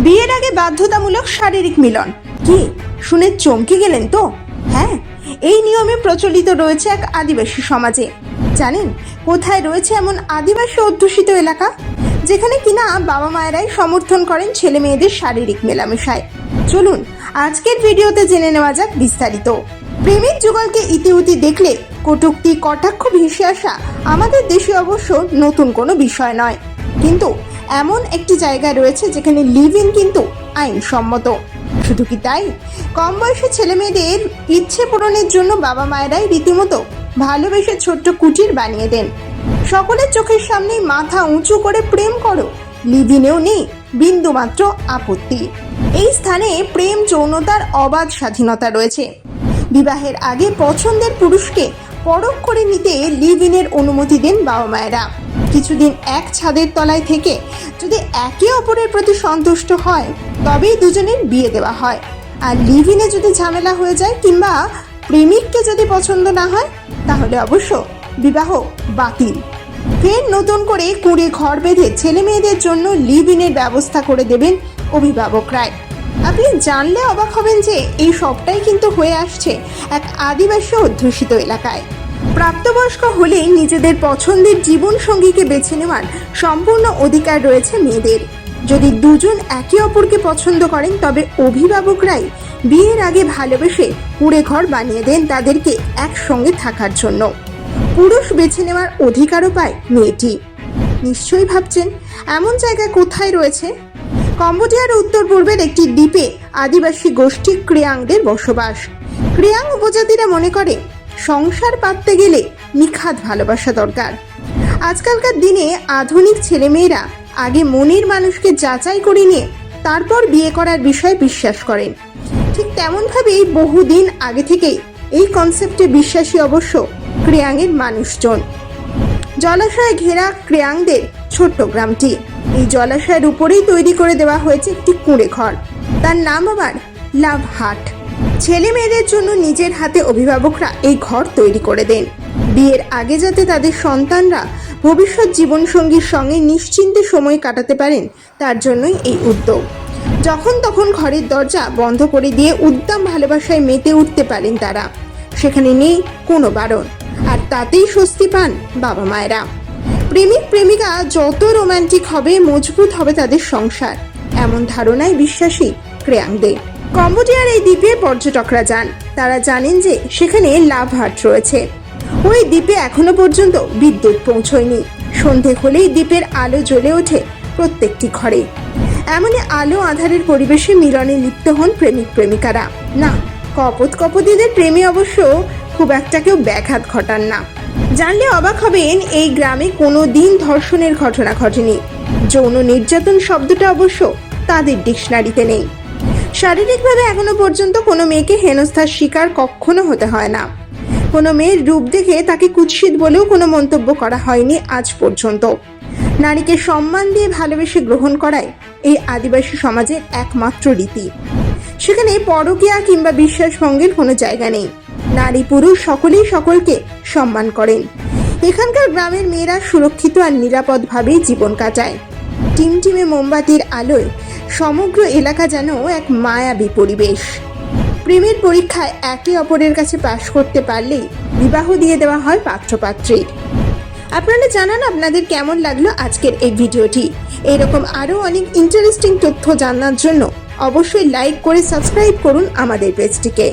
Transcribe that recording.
বিয়ের আগে বাধ্যতামূলক শারীরিক মিলন কি শুনে চমকে গেলেন তো? হ্যাঁ, এই নিয়মে প্রচলিত রয়েছে এক আদিবাসী সমাজে। জানেন কোথায় রয়েছে এমন আদিবাসী অধ্যুষিত এলাকা যেখানে কিনা বাবা মায়েরাই সমর্থন করেন ছেলে মেয়েদের শারীরিক মেলামেশায়? চলুন আজকের ভিডিওতে জেনে নেওয়া যাক বিস্তারিত। প্রেমিক যুগলকে ইতিউতি দেখলে কটূক্তি কটাক্ষ ভেসে আসা আমাদের দেশে অবশ্য নতুন কোনো বিষয় নয়, কিন্তু এমন একটি জায়গা রয়েছে যেখানে লিভ ইন কিন্তু আইনসম্মত। শুধু কি তাই, কম বয়সী ছেলে মেয়েদের ইচ্ছে পূরণের জন্য বাবা মায়েরাই রীতিমতো ভালোবেসে ছোট্ট কুটির বানিয়ে দেন। সকলের চোখের সামনেই মাথা উঁচু করে প্রেম করো, লিভ ইনেও নেই বিন্দু মাত্র আপত্তি। এই স্থানে প্রেম যৌনতার অবাধ স্বাধীনতা রয়েছে। বিবাহের আগে পছন্দের পুরুষকে পরখ করে নিতে লিভ ইনের অনুমতি দেন বাবা মায়েরা। কিছুদিন এক ছাদের তলায় থেকে যদি একে অপরের প্রতি সন্তুষ্ট হয় তবেই দুজনের বিয়ে দেওয়া হয়। আর লিভ ইনে যদি ঝামেলা হয়ে যায় কিংবা প্রেমিককে যদি পছন্দ না হয় তাহলে অবশ্য বিবাহ বাতিল। ফের নতুন করে কুঁড়ে ঘর বেঁধে ছেলে মেয়েদের জন্য লিভ ইনের ব্যবস্থা করে দেবেন অভিভাবকরাই। আপনি জানলে অবাক হবেন যে এই সবটাই কিন্তু হয়ে আসছে এক আদিবাসী অধ্যুষিত এলাকায়। প্রাপ্তবয়স্ক হলেই নিজেদের পছন্দের জীবন সঙ্গীকে বেছে নেওয়ার সম্পূর্ণ অধিকার রয়েছে মেয়েদের। যদি দুজন একে অপরকে পছন্দ করেন তবে অভিভাবকরাই বিয়ের আগে ভালোবেসে কুঁড়ে ঘর বানিয়ে দেন তাদেরকে একসঙ্গে থাকার জন্য। পুরুষ বেছে নেওয়ার অধিকারও পায় মেয়েটি। নিশ্চয়ই ভাবছেন এমন জায়গায় কোথায় রয়েছে? কম্বোডিয়ার উত্তর পূর্বের একটি দ্বীপে আদিবাসী গোষ্ঠী ক্রিয়াংদের বসবাস। ক্রিয়াং উপজাতিরা মনে করে সংসার পাততে গেলে নিখাদ ভালোবাসা দরকার। আজকালকার দিনে আধুনিক ছেলেমেয়েরা আগে মনের মানুষকে যাচাই করে নিয়ে তারপর বিয়ে করার বিষয়ে বিশ্বাস করেন। ঠিক তেমনভাবেই বহুদিন আগে থেকেই এই কনসেপ্টে বিশ্বাসী অবশ্য ক্রিয়াংয়ের মানুষজন। জলাশয়ে ঘেরা ক্রিয়াংদের ছোট্ট গ্রামটি। এই জলাশয়ের উপরেই তৈরি করে দেওয়া হয়েছে একটি কুঁড়ে ঘর। তার নাম আবার লাভ হাট। ছেলে মেয়েদের জন্য নিজের হাতে অভিভাবকরা এই ঘর তৈরি করে দেন। বিয়ের আগে যাতে তাদের সন্তানরা ভবিষ্যৎ জীবনসঙ্গীর সঙ্গে নিশ্চিন্তে সময় কাটাতে পারেন তার জন্যই এই উদ্যোগ। যখন তখন ঘরের দরজা বন্ধ করে দিয়ে উদ্দাম ভালোবাসায় মেতে উঠতে পারেন তারা। সেখানে নেই কোনো বারণ, আর তাতেই স্বস্তি পান বাবা মায়েরা। প্রেমিক প্রেমিকা যত রোমান্টিক হবে মজবুত হবে তাদের সংসার, এমন ধারণায় বিশ্বাসী ক্রিয়াংদের। কম্বোডিয়ার এই দ্বীপে পর্যটকরা যান। তারা জানেন যে সেখানে লাভ হাট রয়েছে। ওই দ্বীপে এখনো পর্যন্ত বিদ্যুৎ পৌঁছয়নি। সন্ধে হলেই দ্বীপের আলো জ্বলে ওঠে প্রত্যেকটি ঘরে। এমনই আলো আধারের পরিবেশে মিলনে লিপ্ত হন প্রেমিক প্রেমিকারা। না, কপোতীদের প্রেমে অবশ্য খুব একটা কেউ ব্যাঘাত ঘটান না। জানলে অবাক হবেন এই গ্রামে কোনো দিন ধর্ষণের ঘটনা ঘটেনি। যৌন নির্যাতন শব্দটা অবশ্য তাদের ডিকশনারিতে নেই। শারীরিকভাবে এখনো পর্যন্ত কোনো মেয়েকে হেনস্থার শিকার কখনো হতে হয় না। কোনো মেয়ের রূপ দেখে তাকে কুৎসিত বলেও কোনো মন্তব্য করা হয়নি আজ পর্যন্ত। নারীকে সম্মান দিয়ে ভালোবেসে গ্রহণ করায় এই আদিবাসী সমাজের একমাত্র রীতি। সেখানে পরকীয়া কিংবা বিশ্বাসভঙ্গের কোনো জায়গা নেই। নারী পুরুষ সকলেই সকলকে সম্মান করেন। এখানকার গ্রামের মেয়েরা সুরক্ষিত আর নিরাপদভাবেই জীবন কাটায়। টিমটিমে মোমবাতির আলোয় সমগ্র এলাকা যেন এক মায়াবী পরিবেশ। প্রেমের পরীক্ষায় একে অপরের কাছে পাশ করতে পারলেই বিবাহ দিয়ে দেওয়া হয় পাত্রপাত্রীর। আপনারা জানান আপনাদের কেমন লাগলো আজকের এই ভিডিওটি। এরকম আরও অনেক ইন্টারেস্টিং তথ্য জানার জন্য অবশ্যই লাইক করে সাবস্ক্রাইব করুন আমাদের পেজটিকে।